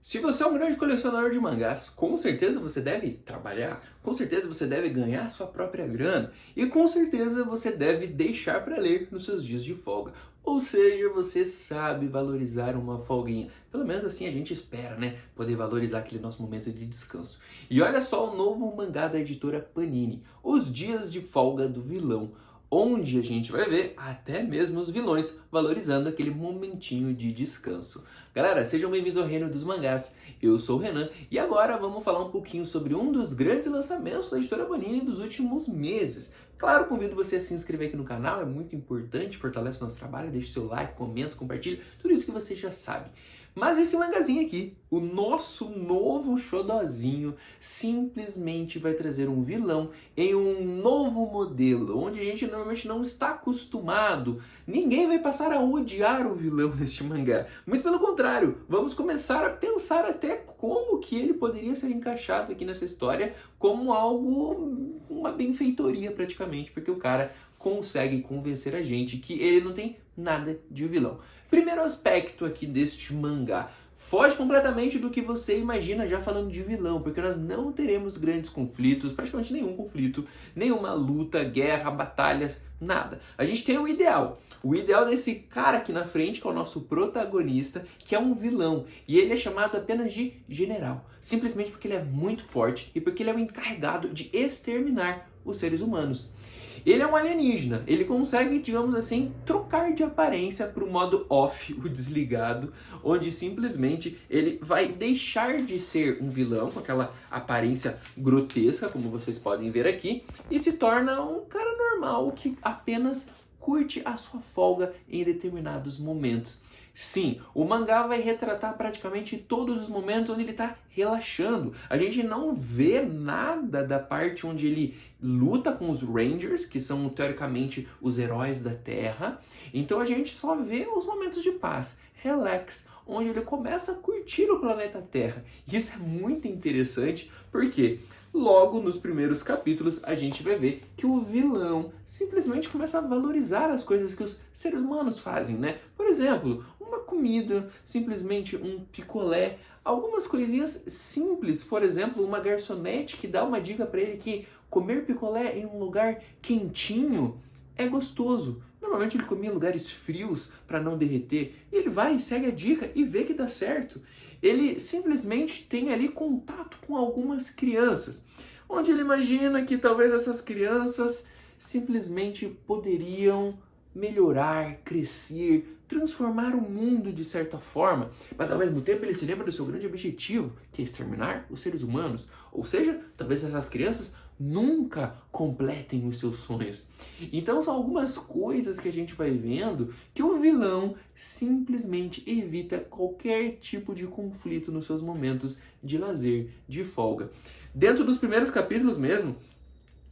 Se você é um grande colecionador de mangás, com certeza você deve trabalhar, com certeza você deve ganhar sua própria grana e com certeza você deve deixar para ler nos seus dias de folga. Ou seja, você sabe valorizar uma folguinha. Pelo menos assim a gente espera, né? Poder valorizar aquele nosso momento de descanso. E olha só o novo mangá da editora Panini, Os Dias de Folga do Vilão, onde a gente vai ver até mesmo os vilões valorizando aquele momentinho de descanso. Galera, sejam bem-vindos ao Reino dos Mangás. Eu sou o Renan e agora vamos falar um pouquinho sobre um dos grandes lançamentos da editora Panini dos últimos meses. Claro, convido você a se inscrever aqui no canal, é muito importante, fortalece o nosso trabalho, deixe seu like, comenta, compartilhe, tudo isso que você já sabe. Mas esse mangazinho aqui, o nosso novo xodozinho, simplesmente vai trazer um vilão em um novo modelo, onde a gente normalmente não está acostumado. Ninguém vai passar a odiar o vilão neste mangá. Muito pelo contrário, vamos começar a pensar até como que ele poderia ser encaixado aqui nessa história como algo, uma benfeitoria praticamente, porque o cara consegue convencer a gente que ele não tem nada de vilão. Primeiro aspecto aqui deste mangá, foge completamente do que você imagina já falando de vilão, porque nós não teremos grandes conflitos, praticamente nenhum conflito, nenhuma luta, guerra, batalhas, nada. A gente tem o ideal desse cara aqui na frente, que é o nosso protagonista, que é um vilão, e ele é chamado apenas de general, simplesmente porque ele é muito forte e porque ele é o encarregado de exterminar os seres humanos. Ele é um alienígena, ele consegue, digamos assim, trocar de aparência para o modo off, o desligado, onde simplesmente ele vai deixar de ser um vilão com aquela aparência grotesca, como vocês podem ver aqui, e se torna um cara normal que apenas curte a sua folga em determinados momentos. Sim, o mangá vai retratar praticamente todos os momentos onde ele está relaxando. A gente não vê nada da parte onde ele luta com os Rangers, que são teoricamente os heróis da Terra. Então a gente só vê os momentos de paz, relax, onde ele começa a curtir o planeta Terra. E isso é muito interessante porque logo nos primeiros capítulos a gente vai ver que o vilão simplesmente começa a valorizar as coisas que os seres humanos fazem, né? Por exemplo, uma comida, simplesmente um picolé, algumas coisinhas simples, por exemplo, uma garçonete que dá uma dica para ele que comer picolé em um lugar quentinho é gostoso. Normalmente ele comia em lugares frios para não derreter. E ele vai e segue a dica e vê que dá certo. Ele simplesmente tem ali contato com algumas crianças, onde ele imagina que talvez essas crianças simplesmente poderiam melhorar, crescer, transformar o mundo de certa forma, mas ao mesmo tempo ele se lembra do seu grande objetivo, que é exterminar os seres humanos. Ou seja, talvez essas crianças nunca completem os seus sonhos. Então são algumas coisas que a gente vai vendo que o vilão simplesmente evita qualquer tipo de conflito nos seus momentos de lazer, de folga. Dentro dos primeiros capítulos mesmo,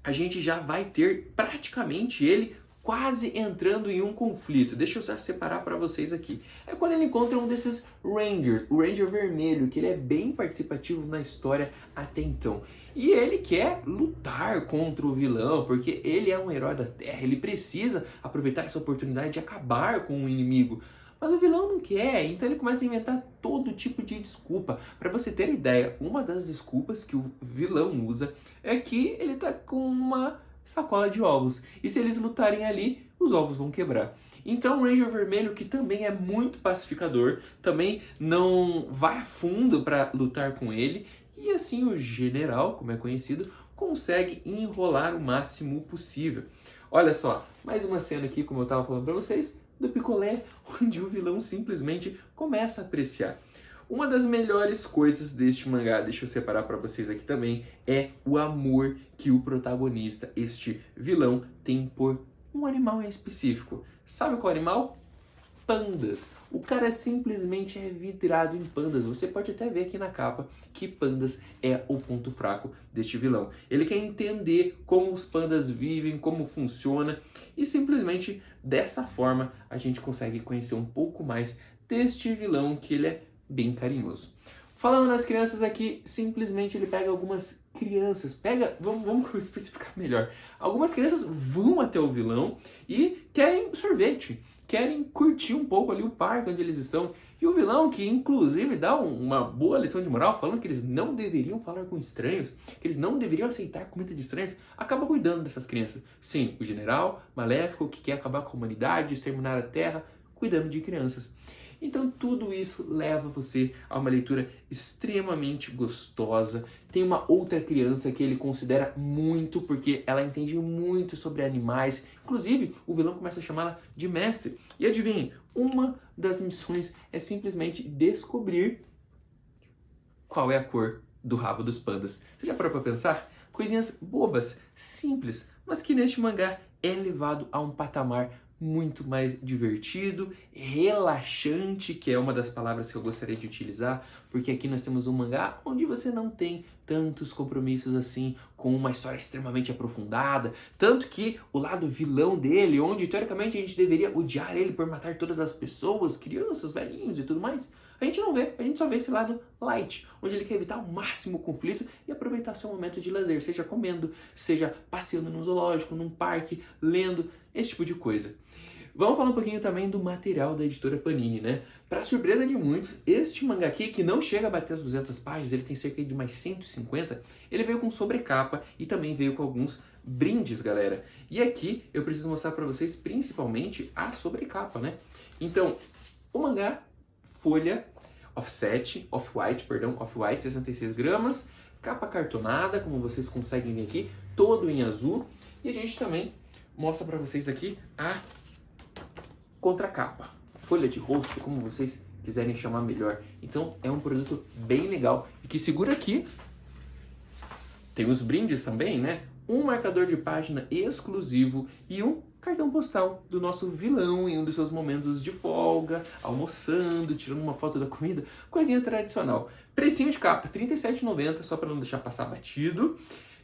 a gente já vai ter praticamente ele quase entrando em um conflito. Deixa eu só separar para vocês aqui. É quando ele encontra um desses Rangers, o Ranger Vermelho, que ele é bem participativo na história até então. E ele quer lutar contra o vilão, porque ele é um herói da Terra, ele precisa aproveitar essa oportunidade de acabar com o inimigo. Mas o vilão não quer, então ele começa a inventar todo tipo de desculpa. Para você ter ideia, uma das desculpas que o vilão usa é que ele tá com uma sacola de ovos. E se eles lutarem ali, os ovos vão quebrar. Então o Ranger Vermelho, que também é muito pacificador, também não vai a fundo para lutar com ele. E assim o general, como é conhecido, consegue enrolar o máximo possível. Olha só, mais uma cena aqui, como eu estava falando para vocês, do picolé, onde o vilão simplesmente começa a apreciar. Uma das melhores coisas deste mangá, deixa eu separar para vocês aqui também, é o amor que o protagonista, este vilão, tem por um animal em específico. Sabe qual animal? Pandas. O cara simplesmente é vidrado em pandas. Você pode até ver aqui na capa que pandas é o ponto fraco deste vilão. Ele quer entender como os pandas vivem, como funciona, e simplesmente dessa forma a gente consegue conhecer um pouco mais deste vilão, que ele é bem carinhoso. Falando nas crianças aqui, simplesmente ele pega algumas crianças, vamos especificar melhor. Algumas crianças vão até o vilão e querem sorvete, querem curtir um pouco ali o parque onde eles estão. E o vilão, que inclusive dá uma boa lição de moral, falando que eles não deveriam falar com estranhos, que eles não deveriam aceitar comida de estranhos, acaba cuidando dessas crianças. Sim, o general maléfico que quer acabar com a humanidade, exterminar a Terra, cuidando de crianças. Então tudo isso leva você a uma leitura extremamente gostosa. Tem uma outra criança que ele considera muito, porque ela entende muito sobre animais. Inclusive, o vilão começa a chamá-la de mestre. E adivinhe, uma das missões é simplesmente descobrir qual é a cor do rabo dos pandas. Você já parou para pensar? Coisinhas bobas, simples, mas que neste mangá é levado a um patamar muito mais divertido, relaxante, que é uma das palavras que eu gostaria de utilizar, porque aqui nós temos um mangá onde você não tem tantos compromissos assim com uma história extremamente aprofundada, tanto que o lado vilão dele, onde teoricamente a gente deveria odiar ele por matar todas as pessoas, crianças, velhinhos e tudo mais, a gente não vê, a gente só vê esse lado light, onde ele quer evitar ao máximo o conflito e aproveitar seu momento de lazer, seja comendo, seja passeando num zoológico, num parque, lendo, esse tipo de coisa. Vamos falar um pouquinho também do material da editora Panini, né? Para surpresa de muitos, este mangá aqui, que não chega a bater as 200 páginas, ele tem cerca de mais 150, ele veio com sobrecapa e também veio com alguns brindes, galera. E aqui eu preciso mostrar para vocês principalmente a sobrecapa, né? Então, o mangá, folha, off-white, 66 gramas, capa cartonada, como vocês conseguem ver aqui, todo em azul. E a gente também mostra para vocês aqui a contracapa, folha de rosto, como vocês quiserem chamar melhor. Então é um produto bem legal e que segura aqui. Tem os brindes também, né? Um marcador de página exclusivo e um cartão postal do nosso vilão em um dos seus momentos de folga, almoçando, tirando uma foto da comida, coisinha tradicional. Precinho de capa, R$ 37,90, só para não deixar passar batido,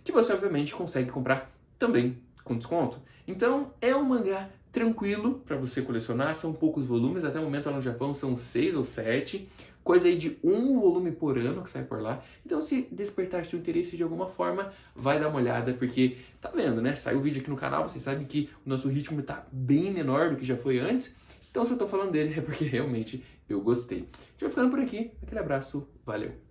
que você obviamente consegue comprar também com desconto. Então é um mangá tranquilo para você colecionar, são poucos volumes, até o momento lá no Japão são 6 ou 7, coisa aí de um volume por ano que sai por lá. Então se despertar seu interesse de alguma forma, vai dar uma olhada, porque tá vendo, né? Saiu o vídeo aqui no canal, vocês sabem que o nosso ritmo tá bem menor do que já foi antes, então se eu tô falando dele é porque realmente eu gostei. A gente vai ficando por aqui, aquele abraço, valeu!